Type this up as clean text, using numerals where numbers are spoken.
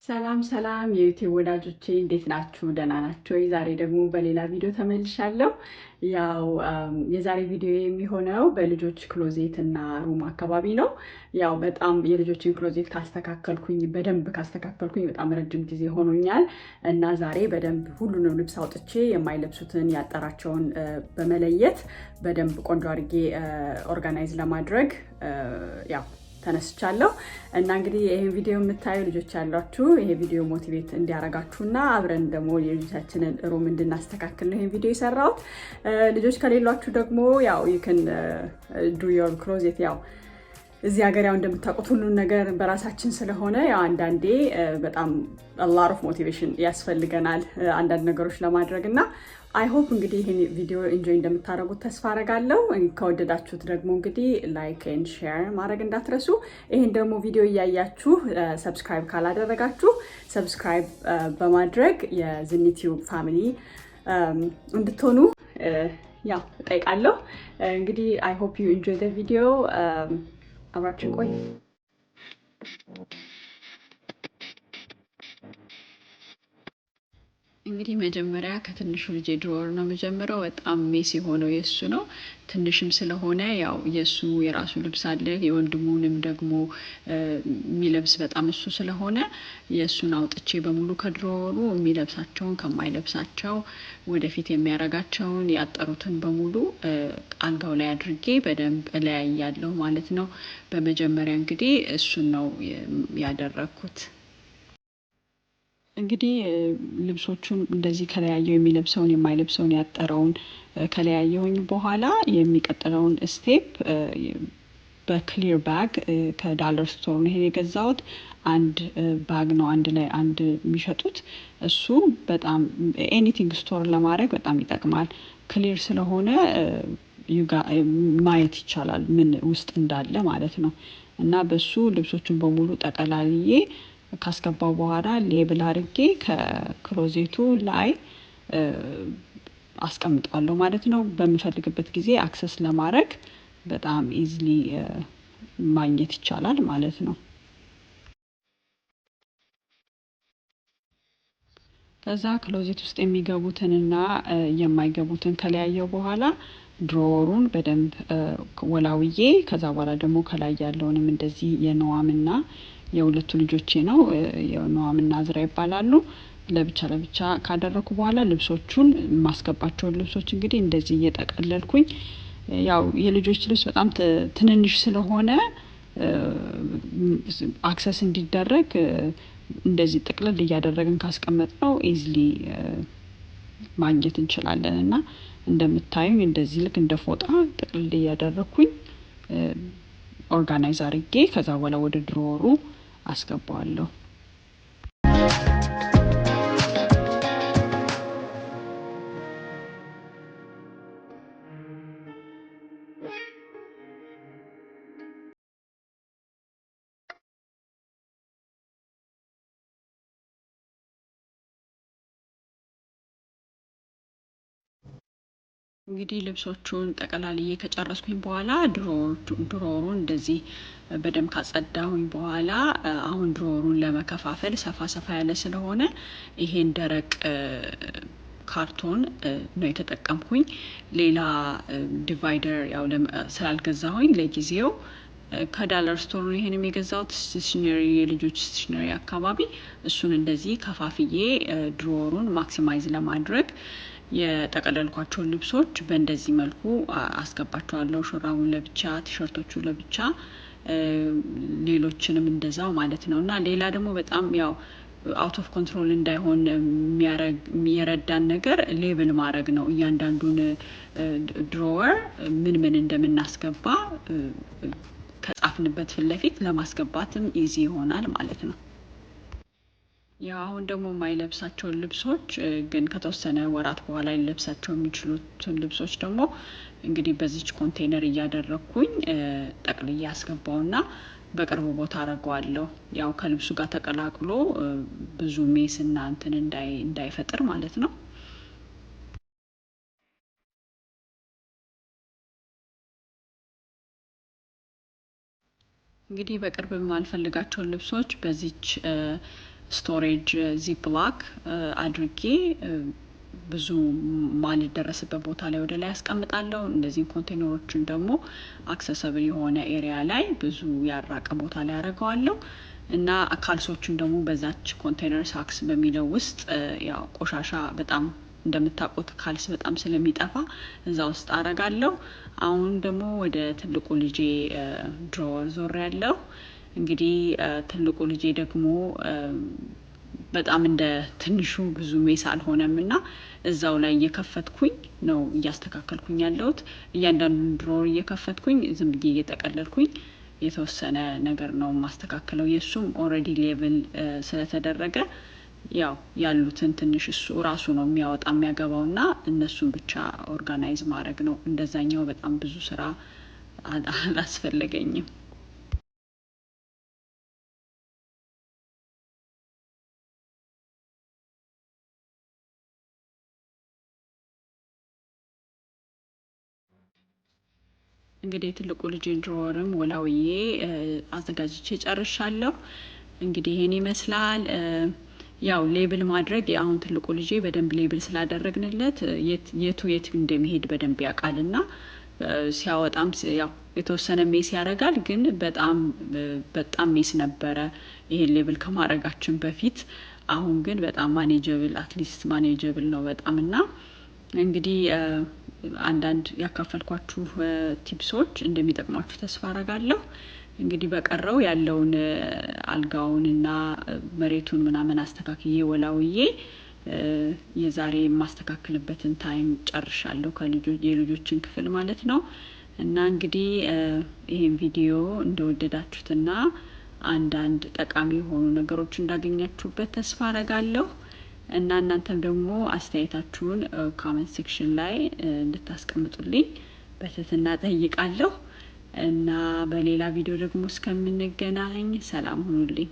ሰላም ሰላም የዩቲዩብ ወዳጆቼ እንዴት ናችሁ? ደህና ናችሁ? ዛሬ ደግሞ በሌላ ቪዲዮ ተመልሻለሁ። ያው የዛሬ ቪዲዮ የሚሆነው በልጆች ክሎዜት እና ሩም አካባቢ ነው። ያው በጣም የልጆችን ክሎዜት በደንብ ካስተካከልኩኝ በጣም ረጅም ጊዜ ሆኖኛል እና ዛሬ በደንብ ሁሉንም ልብስ አውጥቼ የማይለብሱትን ያጠራቸውን በመለየት በደንብ ቆንጆ አድርጌ ኦርጋናይዝ ለማድረግ ያው ተነስቻለሁ እና እንግዲህ ይሄን ቪዲዮ የምታዩ ልጆች ያሏችሁ ይሄ ቪዲዮ ሞቲቬት እንዲያረጋችሁና አብረን ደግሞ የልጆቻችንን ሩም እንድናስተካክል ነው ይሄን ቪዲዮ የሰራሁት። ልጆች ከሌሏችሁ ደግሞ ያው you can do your closet ያው እዚህ ሀገር ያው እንደምታውቁት ሁሉን ነገር በራሳችን ስለሆነ ያው አንዳንዴ በጣም a lot of motivation ያስፈልገናል አንዳንድ ነገሮች ለማድረግ እና አይ ሆፕ እንግዲህ ይሄን ቪዲዮ ኢንጆይ እንደምታደርጉት ተስፋ አደርጋለሁ። ከወደዳችሁት ደግሞ እንግዲህ ላይክ ኤንድ ሼር ማድረግ እንዳትረሱ። ይሄን ደግሞ ቪዲዮ እያያችሁ ሰብስክራይብ ካላደረጋችሁ ሰብስክራይብ በማድረግ የዝኒቲዩብ ፋሚሊ እንድትሆኑ ያው እጠይቃለሁ። እንግዲህ አይ ሆፕ ዩ ኢንጆይ ዘ ቪዲዮ። አብራችን ቆይ። እንግዲህ መጀመሪያ ከትንሹ ልጅ ድሮወር ነው መጀመሪያው። በጣም ሜስ የሆነው የሱ ነው። ትንሽም ስለሆነ ያው የሱ የራሱ ልብስ አለ፣ የወንድሙንም ደግሞ የሚለብስ በጣም እሱ ስለሆነ የሱን አውጥቼ በሙሉ ከድሮወሩ የሚለብሳቸውን ከማይለብሳቸው ወደፊት የሚያረጋቸውን ያጠሩትን በሙሉ አልጋው ላይ አድርጌ በደንብ እለያያለሁ ማለት ነው። በመጀመሪያ እንግዲህ እሱን ነው ያደረኩት። እንግዲህ ልብሶቹን እንደዚህ ከለያየው የሚለብሰውን የማይለብሰውን ያጠረውን ከለያየውኝ በኋላ የሚቀጥለውን ስቴፕ በክሊር ባግ ከዳለር ስቶር ነው ይሄን የገዛሁት። አንድ ባግ ነው አንድ ላይ አንድ የሚሸጡት። እሱ በጣም ኤኒቲንግ ስቶር ለማድረግ በጣም ይጠቅማል። ክሊር ስለሆነ ማየት ይቻላል ምን ውስጥ እንዳለ ማለት ነው። እና በሱ ልብሶቹን በሙሉ ጠቀላልዬ ካስገባው በኋላ ሌብል አድርጌ ከክሎዜቱ ላይ አስቀምጣለሁ ማለት ነው። በምፈልግበት ጊዜ አክሰስ ለማድረግ በጣም ኢዝሊ ማግኘት ይቻላል ማለት ነው። ከዛ ክሎዜት ውስጥ የሚገቡትንና የማይገቡትን ከለያየው በኋላ ድሮወሩን በደንብ ወላውዬ ከዛ በኋላ ደግሞ ከላይ ያለውንም እንደዚህ የነዋምና የሁለቱ ልጆቼ ነው የነዋምና አዝራ ይባላሉ። ለብቻ ለብቻ ካደረኩ በኋላ ልብሶቹን ማስገባቸውን ልብሶች እንግዲህ እንደዚህ እየጠቀለልኩኝ ያው የልጆች ልብስ በጣም ትንንሽ ስለሆነ አክሰስ እንዲደረግ እንደዚህ ጥቅልል እያደረግን ካስቀመጥነው ኢዝሊ ማግኘት እንችላለን። እና እንደምታዩኝ እንደዚህ ልክ እንደ ፎጣ ጥቅልል እያደረኩኝ ኦርጋናይዝ አድርጌ ከዛ በኋላ ወደ ድሮወሩ አስገባዋለሁ። እንግዲህ ልብሶቹን ጠቀላልዬ ከጨረስኩኝ በኋላ ድሮወሩን እንደዚህ በደንብ ካጸዳሁኝ በኋላ አሁን ድሮወሩን ለመከፋፈል ሰፋ ሰፋ ያለ ስለሆነ ይሄን ደረቅ ካርቶን ነው የተጠቀምኩኝ። ሌላ ዲቫይደር ያው ስላልገዛሁኝ ለጊዜው ከዳለር ስቶር ነው ይሄንም የገዛሁት። ስቴሽነሪ የልጆች ስቴሽነሪ አካባቢ እሱን እንደዚህ ከፋፍዬ ድሮወሩን ማክሲማይዝ ለማድረግ የጠቀለልኳቸውን ልብሶች በእንደዚህ መልኩ አስገባቸዋለሁ። ሹራቡን ለብቻ፣ ቲሸርቶቹ ለብቻ፣ ሌሎችንም እንደዛው ማለት ነው። እና ሌላ ደግሞ በጣም ያው አውት ኦፍ ኮንትሮል እንዳይሆን የሚረዳን ነገር ሌብል ማድረግ ነው። እያንዳንዱን ድሮወር ምን ምን እንደምናስገባ ከጻፍንበት ፊት ለፊት ለማስገባትም ኢዚ ይሆናል ማለት ነው። ያው አሁን ደግሞ የማይለብሳቸውን ልብሶች ግን ከተወሰነ ወራት በኋላ ሊለብሳቸው የሚችሉትን ልብሶች ደግሞ እንግዲህ በዚች ኮንቴነር እያደረኩኝ ጠቅልዬ አስገባውና በቅርቡ ቦታ አደርገዋለሁ። ያው ከልብሱ ጋር ተቀላቅሎ ብዙ ሜስ እና እንትን እንዳይፈጥር ማለት ነው። እንግዲህ በቅርብ የማልፈልጋቸውን ልብሶች በዚች ስቶሬጅ ዚፕላክ አድርጌ ብዙ ማልደረስበት ቦታ ላይ ወደ ላይ ያስቀምጣለሁ። እነዚህን ኮንቴነሮችን ደግሞ አክሰሰብል የሆነ ኤሪያ ላይ ብዙ ያራቀ ቦታ ላይ አደርገዋለሁ እና ካልሶችን ደግሞ በዛች ኮንቴነር ሳክስ በሚለው ውስጥ ያው ቆሻሻ በጣም እንደምታውቁት ካልስ በጣም ስለሚጠፋ እዛ ውስጥ አደርጋለሁ። አሁን ደግሞ ወደ ትልቁ ልጄ ድሮወር ዞር ያለው እንግዲህ ትልቁ ልጄ ደግሞ በጣም እንደ ትንሹ ብዙ ሜስ አልሆነም እና እዛው ላይ እየከፈትኩኝ ነው እያስተካከልኩኝ ያለሁት። እያንዳንዱን ድሮወር እየከፈትኩኝ ዝም ብዬ እየጠቀለልኩኝ የተወሰነ ነገር ነው ማስተካከለው። የእሱም ኦልሬዲ ሌቭል ስለተደረገ ያው ያሉትን ትንሽ እሱ ራሱ ነው የሚያወጣ የሚያገባው እና እነሱን ብቻ ኦርጋናይዝ ማድረግ ነው። እንደዛኛው በጣም ብዙ ስራ አላስፈለገኝም። እንግዲህ ትልቁ ልጄን ድሮወርም ወላውዬ አዘጋጅቼ ጨርሻለሁ። እንግዲህ ይሄን ይመስላል። ያው ሌብል ማድረግ አሁን ትልቁ ልጄ በደንብ ሌብል ስላደረግንለት የቱ የት እንደሚሄድ በደንብ ያውቃልና ሲያወጣም ያው የተወሰነ ሜስ ያደርጋል፣ ግን በጣም ሜስ ነበረ ይሄን ሌብል ከማድረጋችን በፊት። አሁን ግን በጣም ማኔጀብል አትሊስት ማኔጀብል ነው በጣም እና እንግዲህ አንዳንድ ያካፈልኳችሁ ቲፕሶች እንደሚጠቅሟችሁ ተስፋ አረጋለሁ። እንግዲህ በቀረው ያለውን አልጋውን እና መሬቱን ምናምን አስተካክዬ ወላውዬ የዛሬ የማስተካክልበትን ታይም ጨርሻለሁ፣ የልጆችን ክፍል ማለት ነው። እና እንግዲህ ይሄን ቪዲዮ እንደወደዳችሁትና አንዳንድ ጠቃሚ የሆኑ ነገሮች እንዳገኛችሁበት ተስፋ አረጋለሁ እና እናንተም ደግሞ አስተያየታችሁን ኮሜንት ሴክሽን ላይ እንድታስቀምጡልኝ በትህትና ጠይቃለሁ። እና በሌላ ቪዲዮ ደግሞ እስከምንገናኝ ሰላም ሁኑልኝ።